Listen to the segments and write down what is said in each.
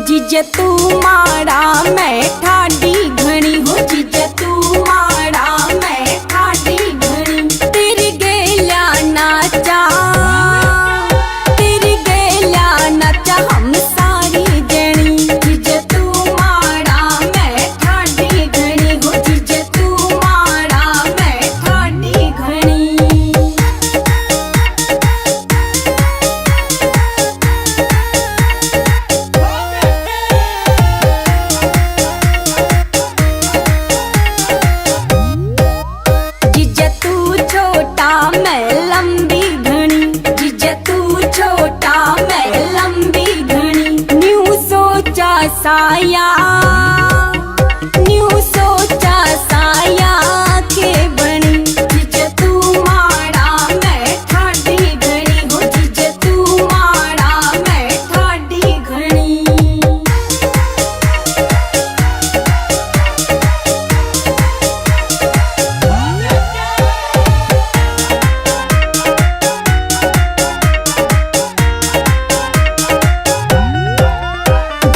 जीजे तू माड़ा मैं ठाडी घणी हो, जीजे तू माड़ा मैं ठाडी घणी। तेरी गेल्या नाचा, तेरी गेल्या नाचा हम सारी जणी। जीजे तू माड़ा मैं ठाडी घणी हो, जीजे तू माड़ा मैं ठाडी घणी। जीजे तू छोटा मैं लंबी घणी, जीजे तू छोटा मैं लंबी घणी। न्यू सोचा साया, न्यू सोचा साया के बनी। जीजे तू माड़ा मैं ठाडी घणी हो, जीजे तू माड़ा मैं ठाडी घणी।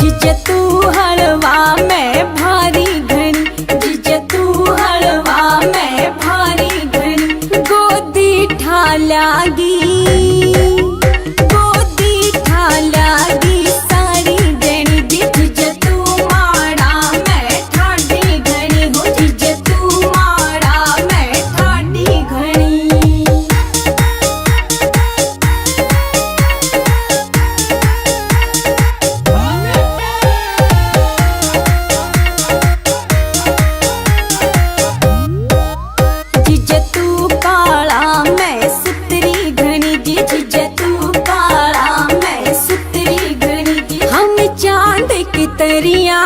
जीजे तू हलवा मैं भारी घणी, जीजे तू हलवा मैं भारी घणी। गोदी ठाल्यागी, गोदी ठाल्यागी सारी जणी। जीजे तू माड़ा मैं ठाडी घणी हो, जीजे तू माड़ा मैं ठाडी घणी। जीजे तू काला मैं सुतरी घणी जी, जीजे तू काला मैं सुतरी घणी जी। हम चांद की तरिया